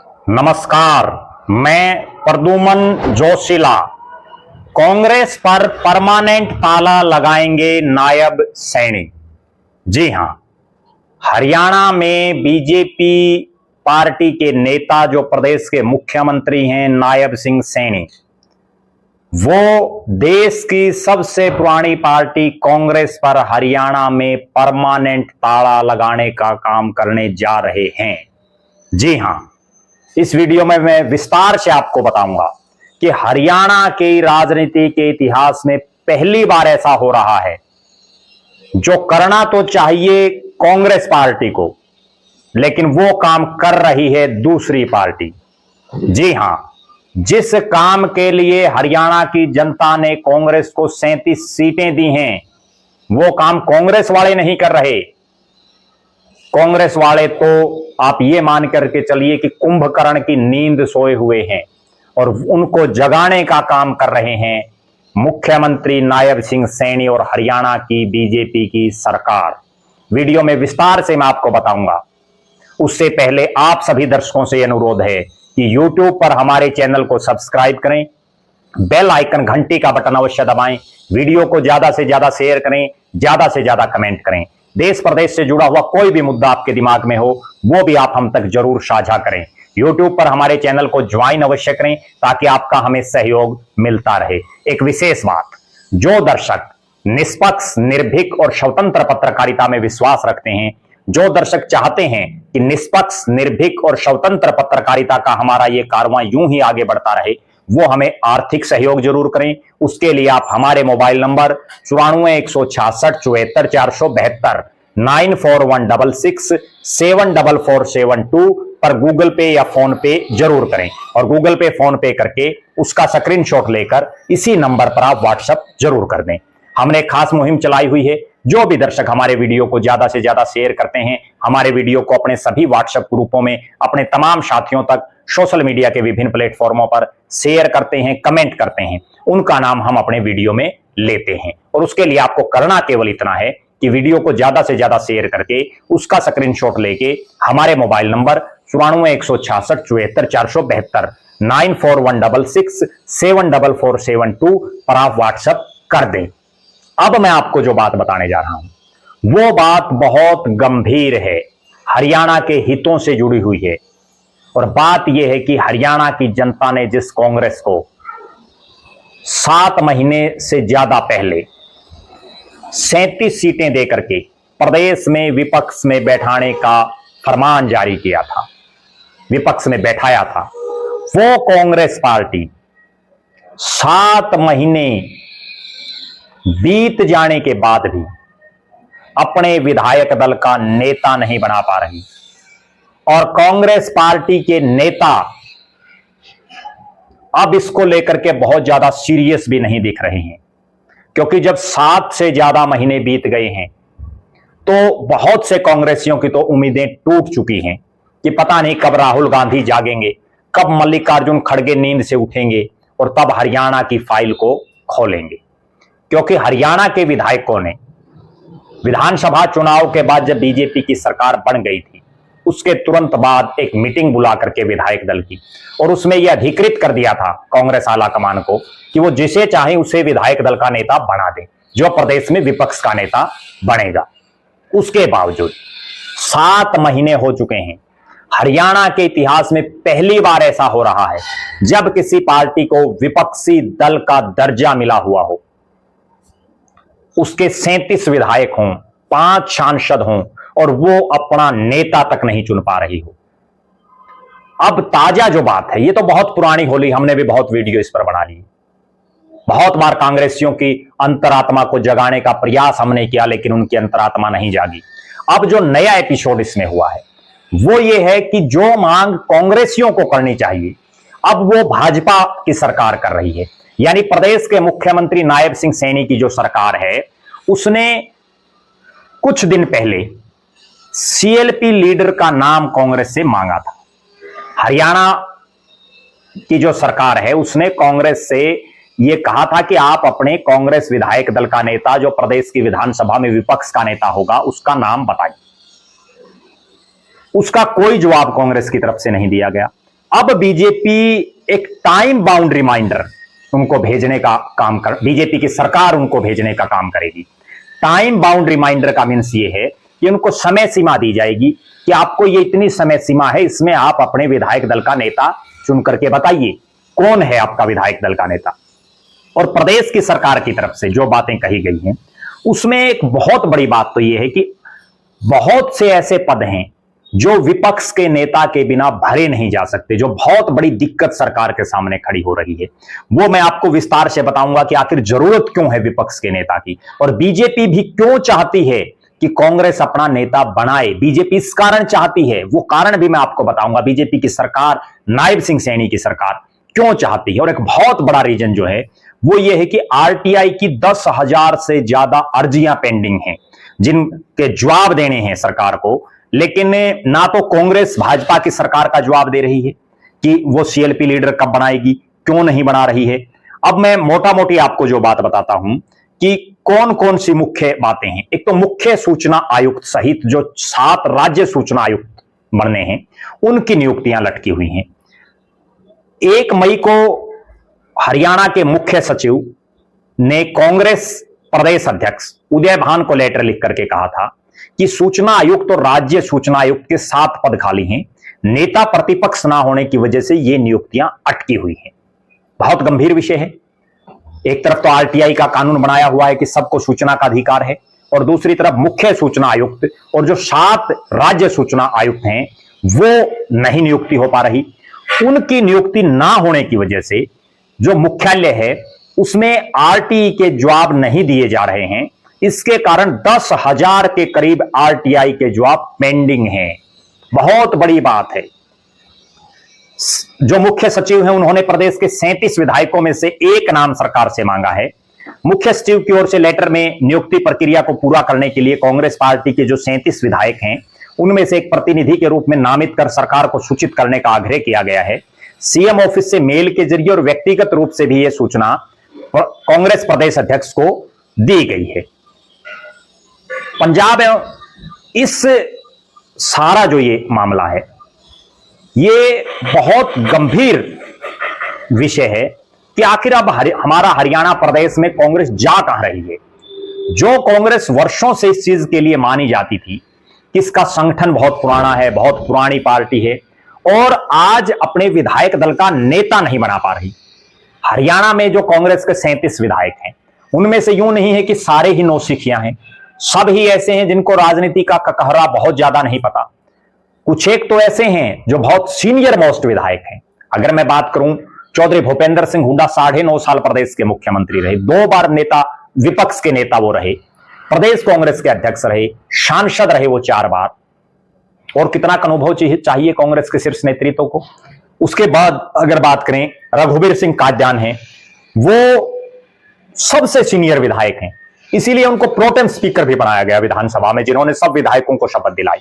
नमस्कार, मैं प्रद्युमन जोशीला। कांग्रेस पर परमानेंट ताला लगाएंगे नायब सैनी। जी हां, हरियाणा में बीजेपी पार्टी के नेता जो प्रदेश के मुख्यमंत्री हैं नायब सिंह सैनी, वो देश की सबसे पुरानी पार्टी कांग्रेस पर हरियाणा में परमानेंट ताला लगाने का काम करने जा रहे हैं। जी हां, इस वीडियो में मैं विस्तार से आपको बताऊंगा कि हरियाणा के राजनीति के इतिहास में पहली बार ऐसा हो रहा है। जो करना तो चाहिए कांग्रेस पार्टी को, लेकिन वो काम कर रही है दूसरी पार्टी। जी हां, जिस काम के लिए हरियाणा की जनता ने कांग्रेस को 37 सीटें दी हैं, वो काम कांग्रेस वाले नहीं कर रहे। कांग्रेस वाले तो आप ये मान करके चलिए कि कुंभकर्ण की नींद सोए हुए हैं और उनको जगाने का काम कर रहे हैं मुख्यमंत्री नायब सिंह सैनी और हरियाणा की बीजेपी की सरकार। वीडियो में विस्तार से मैं आपको बताऊंगा। उससे पहले आप सभी दर्शकों से अनुरोध है कि YouTube पर हमारे चैनल को सब्सक्राइब करें, बेल आइकन घंटी का बटन अवश्य दबाएं, वीडियो को ज्यादा से ज्यादा शेयर करें, ज्यादा से ज्यादा कमेंट करें। देश प्रदेश से जुड़ा हुआ कोई भी मुद्दा आपके दिमाग में हो, वो भी आप हम तक जरूर साझा करें। YouTube पर हमारे चैनल को ज्वाइन अवश्य करें ताकि आपका हमें सहयोग मिलता रहे। एक विशेष बात, जो दर्शक निष्पक्ष, निर्भीक और स्वतंत्र पत्रकारिता में विश्वास रखते हैं, जो दर्शक चाहते हैं कि निष्पक्ष, निर्भीक और स्वतंत्र पत्रकारिता का हमारा ये कारवां यूं ही आगे बढ़ता रहे, वो हमें आर्थिक सहयोग जरूर करें। उसके लिए आप हमारे मोबाइल नंबर 9416677472 9416674472 पर गूगल पे या फोन पे जरूर करें और गूगल पे, फोन पे करके उसका स्क्रीनशॉट लेकर इसी नंबर पर आप व्हाट्सएप जरूर कर दें। हमने खास मुहिम चलाई हुई है। जो भी दर्शक हमारे वीडियो को ज्यादा से ज्यादा शेयर करते हैं, हमारे वीडियो को अपने सभी व्हाट्सएप ग्रुपों में अपने तमाम साथियों तक सोशल मीडिया के विभिन्न प्लेटफॉर्मों पर शेयर करते हैं, कमेंट करते हैं, उनका नाम हम अपने वीडियो में लेते हैं। और उसके लिए आपको करना केवल इतना है कि वीडियो को ज्यादा से ज्यादा शेयर करके उसका स्क्रीनशॉट लेके हमारे मोबाइल नंबर 9416674472 9416674472 पर आप व्हाट्सएप कर दें। अब मैं आपको जो बात बताने जा रहा हूं, वो बात बहुत गंभीर है, हरियाणा के हितों से जुड़ी हुई है। और बात यह है कि हरियाणा की जनता ने जिस कांग्रेस को 7 महीने से ज्यादा पहले 37 सीटें देकर के प्रदेश में विपक्ष में बैठाने का फरमान जारी किया था, विपक्ष में बैठाया था, वो कांग्रेस पार्टी 7 महीने बीत जाने के बाद भी अपने विधायक दल का नेता नहीं बना पा रही। और कांग्रेस पार्टी के नेता अब इसको लेकर के बहुत ज्यादा सीरियस भी नहीं दिख रहे हैं, क्योंकि जब 7 से ज्यादा महीने बीत गए हैं तो बहुत से कांग्रेसियों की तो उम्मीदें टूट चुकी हैं कि पता नहीं कब राहुल गांधी जागेंगे, कब मल्लिकार्जुन खड़गे नींद से उठेंगे और तब हरियाणा की फाइल को खोलेंगे। क्योंकि हरियाणा के विधायकों ने विधानसभा चुनाव के बाद जब बीजेपी की सरकार बन गई थी, उसके तुरंत बाद एक मीटिंग बुला करके विधायक दल की, और उसमें यह अधिकृत कर दिया था कांग्रेस आला कमान को कि वो जिसे चाहे उसे विधायक दल का नेता बना दे, जो प्रदेश में विपक्ष का नेता बनेगा। उसके बावजूद 7 महीने हो चुके हैं। हरियाणा के इतिहास में पहली बार ऐसा हो रहा है जब किसी पार्टी को विपक्षी दल का दर्जा मिला हुआ हो, उसके 37 विधायक हों, 5 सांसद हों और वो अपना नेता तक नहीं चुन पा रही हो। अब ताजा जो बात है, ये तो बहुत पुरानी होली, हमने भी बहुत वीडियो इस पर बना ली, बहुत बार कांग्रेसियों की अंतरात्मा को जगाने का प्रयास हमने किया, लेकिन उनकी अंतरात्मा नहीं जागी। अब जो नया एपिसोड इसमें हुआ है वो ये है कि जो मांग कांग्रेसियों को करनी चाहिए, अब वो भाजपा की सरकार कर रही है। यानी प्रदेश के मुख्यमंत्री नायब सिंह सैनी की जो सरकार है, उसने कुछ दिन पहले सीएलपी लीडर का नाम कांग्रेस से मांगा था। हरियाणा की जो सरकार है उसने कांग्रेस से यह कहा था कि आप अपने कांग्रेस विधायक दल का नेता, जो प्रदेश की विधानसभा में विपक्ष का नेता होगा, उसका नाम बताइए। उसका कोई जवाब कांग्रेस की तरफ से नहीं दिया गया। अब बीजेपी एक टाइम बाउंड रिमाइंडर उनको भेजने का काम कर, बीजेपी की सरकार उनको भेजने का काम करेगी। टाइम बाउंड रिमाइंडर का मीन्स ये है कि उनको समय सीमा दी जाएगी कि आपको ये इतनी समय सीमा है, इसमें आप अपने विधायक दल का नेता चुन करके बताइए कौन है आपका विधायक दल का नेता। और प्रदेश की सरकार की तरफ से जो बातें कही गई हैं उसमें एक बहुत बड़ी बात तो यह है कि बहुत से ऐसे पद हैं जो विपक्ष के नेता के बिना भरे नहीं जा सकते, जो बहुत बड़ी दिक्कत सरकार के सामने खड़ी हो रही है। वो मैं आपको विस्तार से बताऊंगा कि आखिर जरूरत क्यों है विपक्ष के नेता की, और बीजेपी भी क्यों चाहती है कि कांग्रेस अपना नेता बनाए। बीजेपी इस कारण चाहती है, वो कारण भी मैं आपको बताऊंगा। बीजेपी की सरकार, नायब सिंह सैनी की सरकार क्यों चाहती है, और एक बहुत बड़ा रीजन जो है वो ये है कि आरटीआई की 10,000 से ज्यादा अर्जियां पेंडिंग हैं जिनके जवाब देने हैं सरकार को, लेकिन ना तो कांग्रेस भाजपा की सरकार का जवाब दे रही है कि वो सीएलपी लीडर कब बनाएगी, क्यों नहीं बना रही है। अब मैं मोटा मोटी आपको जो बात बताता हूं कि कौन कौन सी मुख्य बातें हैं। एक तो मुख्य सूचना आयुक्त सहित जो 7 राज्य सूचना आयुक्त बनने हैं उनकी नियुक्तियां लटकी हुई हैं। 1 मई को हरियाणा के मुख्य सचिव ने कांग्रेस प्रदेश अध्यक्ष उदय भान को लेटर लिख करके कहा था कि सूचना आयुक्त और राज्य सूचना आयुक्त के 7 पद खाली हैं, नेता प्रतिपक्ष ना होने की वजह से ये नियुक्तियां अटकी हुई हैं। बहुत गंभीर विषय है। एक तरफ तो आरटीआई का कानून बनाया हुआ है कि सबको सूचना का अधिकार है, और दूसरी तरफ मुख्य सूचना आयुक्त और जो 7 राज्य सूचना आयुक्त हैं वो नहीं नियुक्ति हो पा रही। उनकी नियुक्ति ना होने की वजह से जो मुख्यालय है उसमें आरटीई के जवाब नहीं दिए जा रहे हैं। इसके कारण 10,000 के करीब आरटीआई के जवाब पेंडिंग हैं। बहुत बड़ी बात है। जो मुख्य सचिव हैं उन्होंने प्रदेश के 37 विधायकों में से एक नाम सरकार से मांगा है। मुख्य सचिव की ओर से लेटर में नियुक्ति प्रक्रिया को पूरा करने के लिए कांग्रेस पार्टी के जो 37 विधायक हैं उनमें से एक प्रतिनिधि के रूप में नामित कर सरकार को सूचित करने का आग्रह किया गया है। सीएम ऑफिस से मेल के जरिए और व्यक्तिगत रूप से भी यह सूचना कांग्रेस प्रदेश अध्यक्ष को दी गई है। पंजाब इस सारा जो ये मामला है ये बहुत गंभीर विषय है कि आखिर अब हमारा हरियाणा प्रदेश में कांग्रेस जा कहां रही है। जो कांग्रेस वर्षों से इस चीज के लिए मानी जाती थी कि इसका संगठन बहुत पुराना है, बहुत पुरानी पार्टी है, और आज अपने विधायक दल का नेता नहीं बना पा रही। हरियाणा में जो कांग्रेस के 37 विधायक हैं उनमें से यूं नहीं है कि सारे ही नौसिखिया हैं, सब ही ऐसे हैं जिनको राजनीति का ककहरा बहुत ज्यादा नहीं पता। कुछ एक तो ऐसे हैं जो बहुत सीनियर मोस्ट विधायक हैं। अगर मैं बात करूं, चौधरी भूपेंद्र सिंह हुड्डा 9.5 साल प्रदेश के मुख्यमंत्री रहे, 2 बार नेता, विपक्ष के नेता वो रहे, प्रदेश कांग्रेस के अध्यक्ष रहे, सांसद रहे वो 4 बार। और कितना अनुभव चाहिए कांग्रेस के शीर्ष नेतृत्व को। उसके बाद अगर बात करें, रघुवीर सिंह काद्यान हैं, वो सबसे सीनियर विधायक हैं, इसीलिए उनको प्रोटेम स्पीकर भी बनाया गया विधानसभा में, जिन्होंने सब विधायकों को शपथ दिलाई।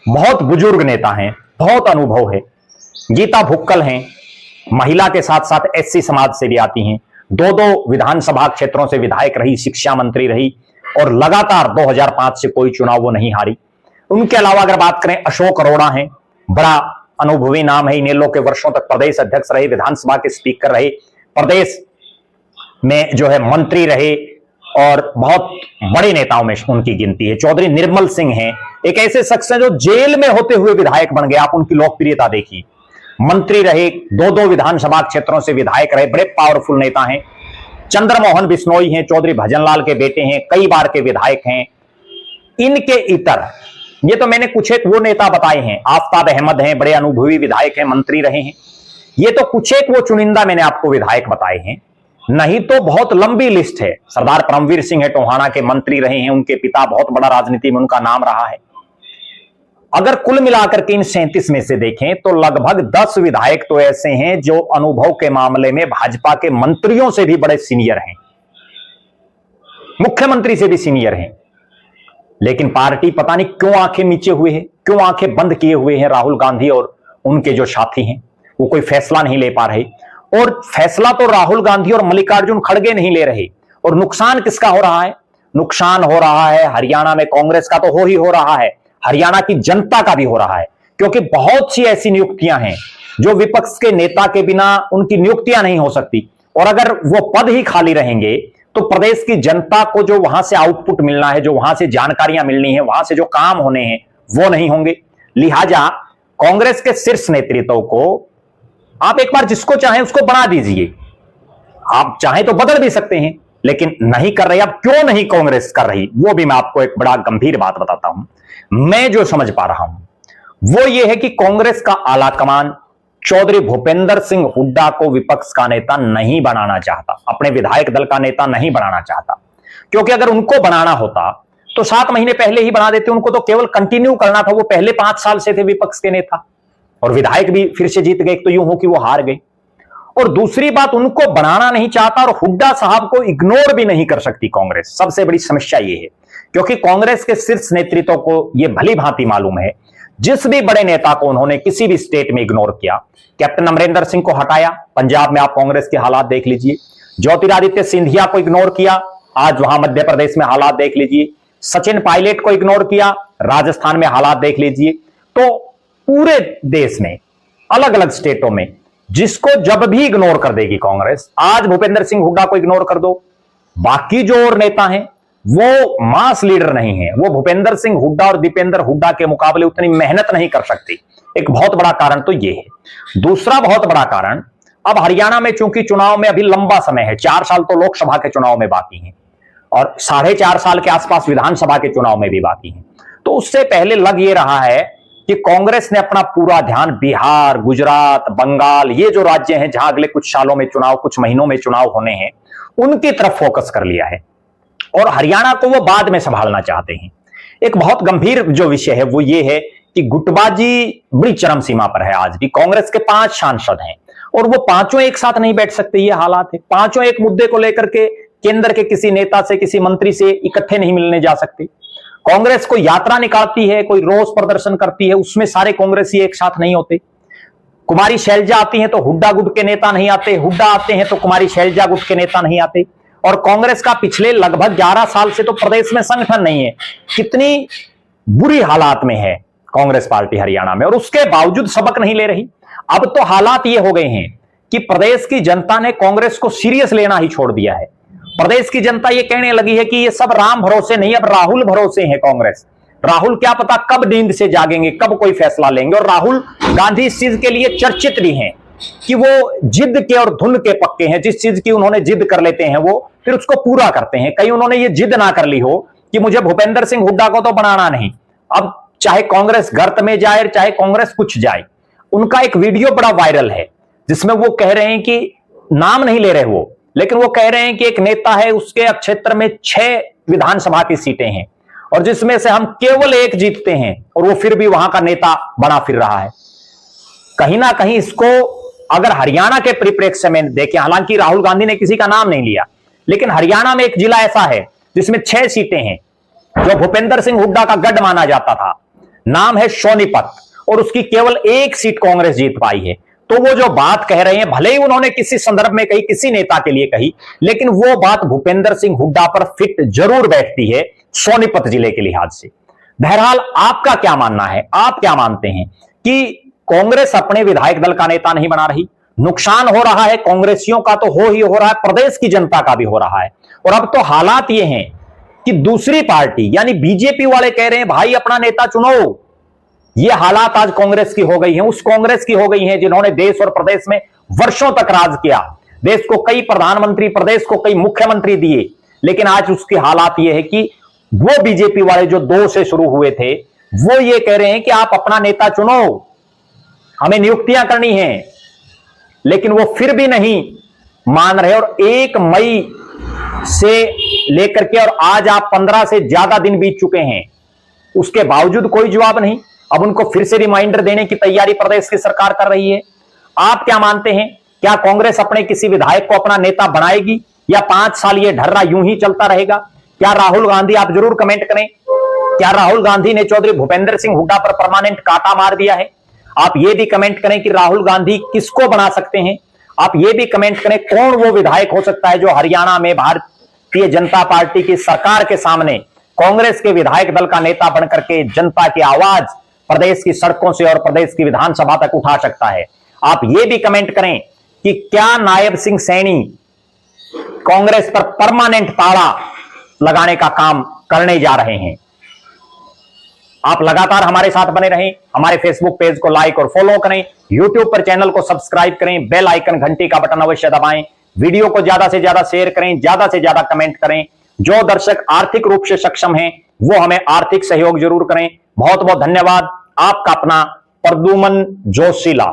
बहुत बुजुर्ग नेता हैं, बहुत अनुभव है। गीता भुक्कल हैं, महिला के साथ साथ एससी समाज से भी आती हैं, 2 विधानसभा क्षेत्रों से विधायक रही, शिक्षा मंत्री रही, और लगातार 2005 से कोई चुनाव वो नहीं हारी। उनके अलावा अगर बात करें, अशोक अरोड़ा हैं, बड़ा अनुभवी नाम है, इनेलो के वर्षों तक प्रदेश अध्यक्ष रहे, विधानसभा के स्पीकर रहे, प्रदेश में जो है मंत्री रहे, और बहुत बड़े नेताओं में उनकी गिनती है। चौधरी निर्मल सिंह हैं, एक ऐसे शख्स हैं जो जेल में होते हुए विधायक बन गए। आप उनकी लोकप्रियता देखिए। मंत्री रहे, 2 विधानसभा क्षेत्रों से विधायक रहे, बड़े पावरफुल नेता हैं। चंद्रमोहन बिश्नोई हैं, चौधरी भजनलाल के बेटे हैं, कई बार के विधायक हैं। इनके इतर ये तो मैंने कुछ एक वो नेता बताए हैं। आफताब अहमद हैं, बड़े अनुभवी विधायक हैं, मंत्री रहे हैं। ये तो कुछ एक वो चुनिंदा मैंने आपको विधायक बताए हैं, नहीं तो बहुत लंबी लिस्ट है। सरदार परमवीर सिंह है, टोहाना के मंत्री रहे हैं, उनके पिता बहुत बड़ा राजनीति में उनका नाम रहा है। अगर कुल मिलाकर के इन 37 में से देखें तो लगभग 10 विधायक तो ऐसे हैं जो अनुभव के मामले में भाजपा के मंत्रियों से भी बड़े सीनियर हैं, मुख्यमंत्री से भी सीनियर हैं। लेकिन पार्टी पता नहीं क्यों आंखें नीचे हुए है, क्यों आंखें बंद किए हुए हैं। राहुल गांधी और उनके जो साथी हैं वो कोई फैसला नहीं ले पा रहे, और फैसला तो राहुल गांधी और मल्लिकार्जुन खड़गे नहीं ले रहे। और नुकसान किसका हो रहा है? नुकसान हो रहा है हरियाणा में कांग्रेस का तो हो ही हो रहा है, हरियाणा की जनता का भी हो रहा है। क्योंकि बहुत सी ऐसी नियुक्तियां हैं जो विपक्ष के नेता के बिना उनकी नियुक्तियां नहीं हो सकती, और अगर वो पद ही खाली रहेंगे तो प्रदेश की जनता को जो वहां से आउटपुट मिलना है, जो वहां से जानकारियां मिलनी है, वहां से जो काम होने हैं वो नहीं होंगे। लिहाजा कांग्रेस के शीर्ष नेतृत्व को आप एक बार जिसको चाहें उसको बना दीजिए, आप चाहें तो बदल भी सकते हैं, लेकिन नहीं कर रही। अब क्यों नहीं कांग्रेस कर रही, वो भी मैं आपको एक बड़ा गंभीर बात बताता हूं। मैं जो समझ पा रहा हूं वो ये है कि कांग्रेस का आलाकमान चौधरी भूपेंद्र सिंह हुड्डा को विपक्ष का नेता नहीं बनाना चाहता, अपने विधायक दल का नेता नहीं बनाना चाहता। क्योंकि अगर उनको बनाना होता तो 7 महीने पहले ही बना देते, उनको तो केवल कंटिन्यू करना था। वो पहले 5 साल से थे विपक्ष के नेता, और विधायक भी फिर से जीत गए, तो यूं हो कि वो हार गए। और दूसरी बात, उनको बनाना नहीं चाहता, और हुड्डा साहब को इग्नोर भी नहीं कर सकती कांग्रेस। सबसे बड़ी समस्या ये है, क्योंकि कांग्रेस के शीर्ष नेतृत्व को यह भली भांति मालूम है, जिस भी बड़े नेता को उन्होंने किसी भी स्टेट में इग्नोर किया, कैप्टन अमरिंदर सिंह को हटाया, पंजाब में आप कांग्रेस के हालात देख लीजिए। ज्योतिरादित्य सिंधिया को इग्नोर किया, आज वहां मध्य प्रदेश में हालात देख लीजिए। सचिन पायलट को इग्नोर किया, राजस्थान में हालात देख लीजिए। तो पूरे देश में अलग अलग स्टेटों में जिसको जब भी इग्नोर कर देगी कांग्रेस, आज भूपेंद्र सिंह हुड्डा को इग्नोर कर दो, बाकी जो और नेता हैं वो मास लीडर नहीं है, वो भूपेंद्र सिंह हुड्डा और दीपेंद्र हुड्डा के मुकाबले उतनी मेहनत नहीं कर सकती। एक बहुत बड़ा कारण तो ये है। दूसरा बहुत बड़ा कारण, अब हरियाणा में चूंकि चुनाव में अभी लंबा समय है, 4 साल तो लोकसभा के चुनाव में बाकी हैं, और 4.5 साल के आसपास विधानसभा के चुनाव में भी बाकी हैं। तो उससे पहले लग ये रहा है कि कांग्रेस ने अपना पूरा ध्यान बिहार, गुजरात, बंगाल, ये जो राज्य हैं जहां अगले कुछ सालों में चुनाव, कुछ महीनों में चुनाव होने हैं, उनकी तरफ फोकस कर लिया है, और हरियाणा को वो बाद में संभालना चाहते हैं। एक बहुत गंभीर जो विषय है वो ये है कि गुटबाजी बड़ी चरम सीमा पर है। आज भी कांग्रेस के 5 सांसद हैं, और वो पांचों एक साथ नहीं बैठ सकते, ये हालात है। पांचों एक मुद्दे को लेकर के केंद्र के किसी नेता से, किसी मंत्री से इकट्ठे नहीं मिलने जा सकते। कांग्रेस कोई यात्रा निकालती है, कोई रोष प्रदर्शन करती है, उसमें सारे कांग्रेसी एक साथ नहीं होते। कुमारी शैलजा आती हैं तो हुड्डा गुट के नेता नहीं आते, हुड्डा आते हैं तो कुमारी शैलजा गुट के नेता नहीं आते। और कांग्रेस का पिछले लगभग 11 साल से तो प्रदेश में संगठन नहीं है। कितनी बुरी हालात में है कांग्रेस पार्टी हरियाणा में, और उसके बावजूद सबक नहीं ले रही। अब तो हालात ये हो गए हैं कि प्रदेश की जनता ने कांग्रेस को सीरियस लेना ही छोड़ दिया है। प्रदेश की जनता ये कहने लगी है कि ये सब राम भरोसे नहीं, अब राहुल भरोसे है कांग्रेस। राहुल क्या पता कब नींद से जागेंगे, कब कोई फैसला लेंगे। और राहुल गांधी इस चीज के लिए चर्चित भी हैं कि वो जिद के और धुन के पक्के हैं। जिस चीज की उन्होंने जिद कर लेते हैं वो फिर उसको पूरा करते हैं। कहीं उन्होंने ये जिद ना कर ली हो कि मुझे भूपेंद्र सिंह हुड्डा को तो बनाना नहीं, अब चाहे कांग्रेस गर्त में जाए, चाहे कांग्रेस कुछ जाए। उनका एक वीडियो बड़ा वायरल है जिसमें वो कह रहे हैं कि, नाम नहीं ले रहे वो, लेकिन वो कह रहे हैं कि एक नेता है, उसके क्षेत्र में 6 विधानसभा की सीटें हैं, और जिसमें से हम केवल 1 जीतते हैं, और वो फिर भी वहां का नेता बना फिर रहा है। कहीं ना कहीं इसको अगर हरियाणा के परिप्रेक्ष्य में देखें, हालांकि राहुल गांधी ने किसी का नाम नहीं लिया, लेकिन हरियाणा में एक जिला ऐसा है जिसमें 6 सीटें हैं जो भूपेंद्र सिंह हुड्डा का गढ़ माना जाता था, नाम है सोनीपत, और उसकी केवल 1 सीट कांग्रेस जीत पाई है। तो वो जो बात कह रहे हैं, भले ही उन्होंने किसी संदर्भ में कही, किसी नेता के लिए कही, लेकिन वो बात भूपेंद्र सिंह हुड्डा पर फिट जरूर बैठती है सोनीपत जिले के लिहाज से। बहरहाल आपका क्या मानना है, आप क्या मानते हैं कि कांग्रेस अपने विधायक दल का नेता नहीं बना रही? नुकसान हो रहा है कांग्रेसियों का तो हो ही हो रहा है, प्रदेश की जनता का भी हो रहा है। और अब तो हालात ये हैं कि दूसरी पार्टी यानी बीजेपी वाले कह रहे हैं भाई अपना नेता चुनो। ये हालात आज कांग्रेस की हो गई हैं, उस कांग्रेस की हो गई हैं जिन्होंने देश और प्रदेश में वर्षों तक राज किया, देश को कई प्रधानमंत्री, प्रदेश को कई मुख्यमंत्री दिए। लेकिन आज उसकी हालात ये है कि वो बीजेपी वाले जो 2 से शुरू हुए थे, वो ये कह रहे हैं कि आप अपना नेता चुनो, हमें नियुक्तियां करनी है, लेकिन वो फिर भी नहीं मान रहे। और 1 मई से लेकर के और आज आप 15 से ज्यादा दिन बीत चुके हैं, उसके बावजूद कोई जवाब नहीं। अब उनको फिर से रिमाइंडर देने की तैयारी प्रदेश की सरकार कर रही है। आप क्या मानते हैं, क्या कांग्रेस अपने किसी विधायक को अपना नेता बनाएगी, या 5 साल ये ढर्रा यूं ही चलता रहेगा? क्या राहुल गांधी, आप जरूर कमेंट करें, क्या राहुल गांधी ने चौधरी भूपेंद्र सिंह हुड्डा पर परमानेंट कांटा मार दिया है? आप ये भी कमेंट करें कि राहुल गांधी किसको बना सकते हैं? आप ये भी कमेंट करें कौन वो विधायक हो सकता है जो हरियाणा में भारतीय जनता पार्टी की सरकार के सामने कांग्रेस के विधायक दल का नेता बनकर के जनता की आवाज प्रदेश की सड़कों से और प्रदेश की विधानसभा तक उठा सकता है? आप यह भी कमेंट करें कि क्या नायब सिंह सैनी कांग्रेस पर परमानेंट ताला लगाने का काम करने जा रहे हैं। आप लगातार हमारे साथ बने रहें, हमारे फेसबुक पेज को लाइक और फॉलो करें, यूट्यूब पर चैनल को सब्सक्राइब करें, बेल आइकन घंटी का बटन अवश्य दबाएं, वीडियो को ज्यादा से ज्यादा शेयर करें, ज्यादा से ज्यादा कमेंट करें। जो दर्शक आर्थिक रूप से सक्षम हैं वो हमें आर्थिक सहयोग जरूर करें। बहुत बहुत धन्यवाद। आपका अपना प्रद्युमन जोशीला।